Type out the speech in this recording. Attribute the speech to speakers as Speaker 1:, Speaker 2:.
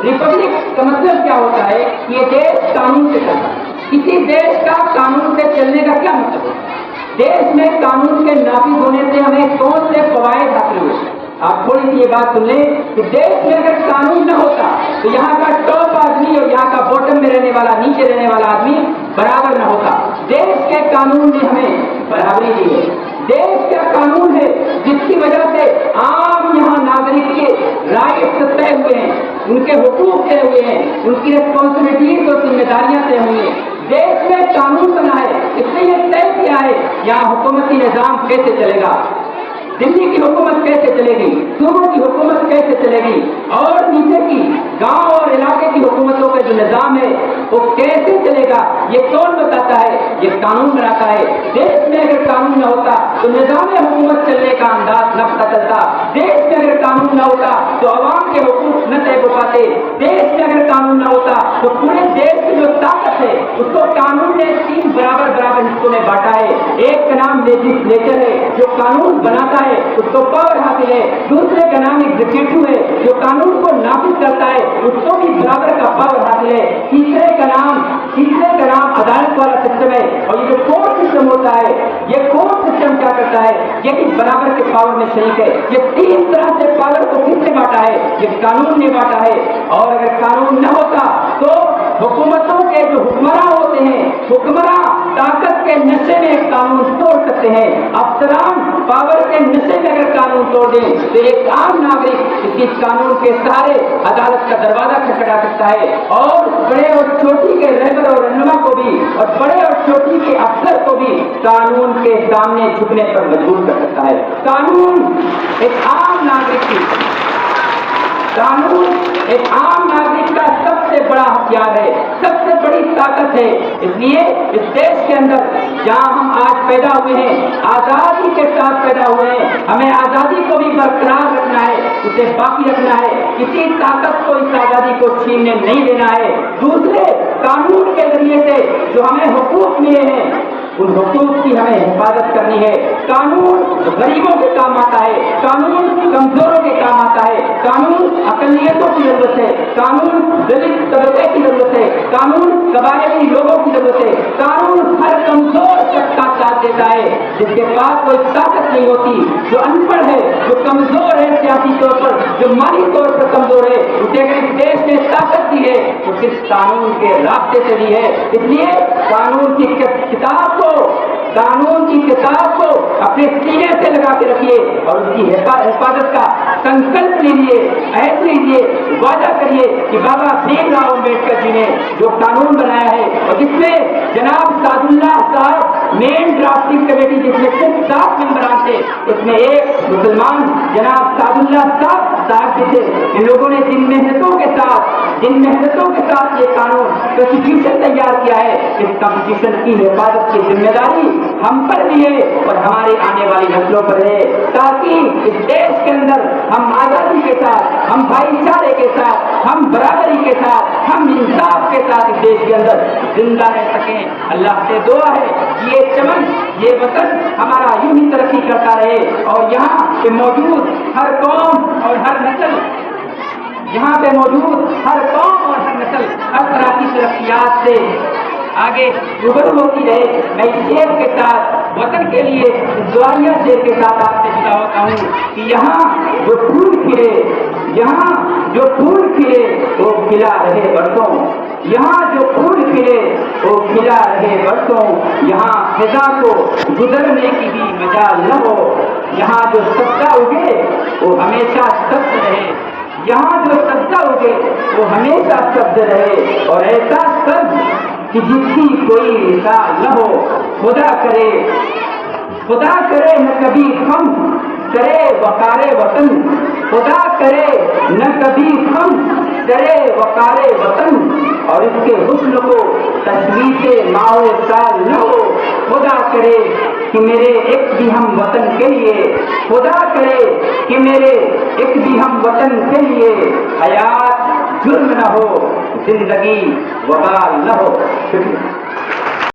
Speaker 1: Republic का मतलब क्या होता है? ये देश कानून से चलता है। किसी देश का कानून से चलने का क्या मतलब है? देश में कानून के नाफिज होने से हमें कौन से फवायद हासिल हुए? आप थोड़ी सी ये बात सुन लें कि देश में अगर कानून न होता तो यहाँ का टॉप आदमी और यहाँ का बॉटम में रहने वाला, नीचे रहने वाला आदमी बराबर न होता। देश के कानून ने हमें बराबरी दी है। देश का कानून है जिसकी वजह से आम यहाँ नागरिक के राइट्स तय हुए हैं, उनके हुकूक तय हुए हैं, उनकी रिस्पॉन्सिबिलिटीज और जिम्मेदारियां तय हुई हैं। देश में कानून बना है, इसने ये तय किया है यहाँ हुकूमती निजाम कैसे चलेगा, दिल्ली की हुकूमत कैसे चलेगी, सूबों की हुकूमत कैसे चलेगी, और नीचे की गांव और इलाके की हुकूमतों का जो निजाम है वो कैसे चलेगा, ये कौन बताता है? ये कानून बनाता है। देश में अगर कानून न होता तो निजाम हुकूमत चलने का अंदाज न पता चलता। देश में अगर कानून न होता तो अवाम के हुकूक न तय हो पाते। देश में अगर कानून न होता तो पूरे देश की जो ताकत है उसको कानून ने 3 बराबर बराबर हिस्सों में बांटा है। एक का नाम लेजिस्लेचर है जो कानून बनाता है, उसको पावर हासिल है। दूसरे का नाम एग्जीक्यूटिव है जो कानून को नाफिज करता है, उसको भी बराबर का पावर हासिल है। तीसरे का नाम अदालत वाला सिस्टम है। और ये जो कोर्ट सिस्टम होता है, ये कोर्ट सिस्टम क्या करता है? ये भी बराबर के पावर में शरीक है। ये 3 तरह से पावर को किसने बांटा है? ये कानून ने बांटा है। और अगर कानून न होता तो हुकूमतों के जो हुक्मरान होते हैं, हुक्मरान ताकत के नशे में कानून तोड़ सकते हैं। अफसरान पावर के नशे में अगर कानून तोड़ दें तो एक आम नागरिक इस कानून के सहारे अदालत का दरवाजा खटखटा सकता है और बड़े और छोटी के रहबर और रहनुमा को भी और बड़े और छोटी के अफसर को भी कानून के सामने झुकने पर मजबूर कर सकता है। कानून एक आम नागरिक का सबसे बड़ा हथियार है, सबसे बड़ी ताकत है। इसलिए इस देश के अंदर जहां हम आज पैदा हुए हैं, आजादी के साथ पैदा हुए हैं, हमें आजादी को भी बरकरार रखना है, उसे बाकी रखना है। किसी ताकत को इस आजादी को छीनने नहीं देना है। दूसरे कानून के जरिए से जो हमें हुकूक मिले हैं उन हुकूक की हमें हिफाजत करनी है। कानून गरीबों के काम आता है, कानून कमजोरों के काम आता है, कानून अकलियतों की जरूरत है, कानून दलित तबके की जरूरत है, कानून कबायली लोगों की जरूरत है। कानून हर कमजोर शख्स का साथ देता है जिसके पास कोई ताकत नहीं होती, जो अनपढ़ है, जो कमजोर है सियासी तौर पर, जो माली तौर पर कमजोर है, उसे अगर इस देश ने ताकत दी है तो सिर्फ कानून के रास्ते से दी है। इसलिए कानून की किताब को अपने सीने से लगा के रखिए और उसकी हिफाजत का संकल्प लीजिए, ऐसे लीजिए, वादा करिए कि बाबा भीमराव अम्बेडकर जी ने जो कानून बनाया है और जिसमें जनाब सादुल्लाह साहब मेन ड्राफ्टिंग कमेटी जिसमें सिर्फ 7 मेंबरान थे, उसमें एक मुसलमान जनाब सादुल्लाह साहब भी थे। इन लोगों ने जिन मेहनतों के साथ ये कानून कॉन्स्टिट्यूशन तैयार किया है, इस कॉन्स्टिट्यूशन की हिफाजत की जिम्मेदारी हम पर भी है और हमारे आने वाली नस्लों पर है, ताकि इस देश के अंदर हम आजादी के साथ, हम भाईचारे के साथ, हम बराबरी के साथ, हम इंसाफ के साथ इस देश के अंदर जिंदा रह सकें। अल्लाह से दुआ है कि ये चमन, ये वतन हमारा यूं ही तरक्की करता रहे और यहाँ पे मौजूद हर कौम और हर नस्ल, यहाँ पे मौजूद हर कौम और हर नस्ल हर तरह की तरक्कियात से आगे रूबरू होती रहे। मैं इस शेर के साथ वतन के लिए दुआरिया शेर के साथ आपसे विदा होता हूँ कि यहाँ जो फूल खिले वो खिला रहे बरसों, यहाँ जो फूल खिले वो खिला रहे बरसों, यहाँ फिजा को गुजरने की भी मजाल न हो, यहाँ जो सब्जा उगे वो हमेशा सब्ज रहे, यहाँ जो सब्जा उगे वो हमेशा सब्ज रहे और ऐसा सब्ज कि जिसकी कोई मिसाल न हो। खुदा करे न कभी हम करे वकारे वतन, खुदा करे न कभी हम करे वकारे वतन और इसके हुस्न को तशवीशे माओ साल न हो। खुदा करे कि मेरे एक भी हम वतन के लिए, खुदा करे कि मेरे एक भी हम वतन के लिए हयात जुर्म न हो, जिंदगी वबाल न हो। शुक्रिया।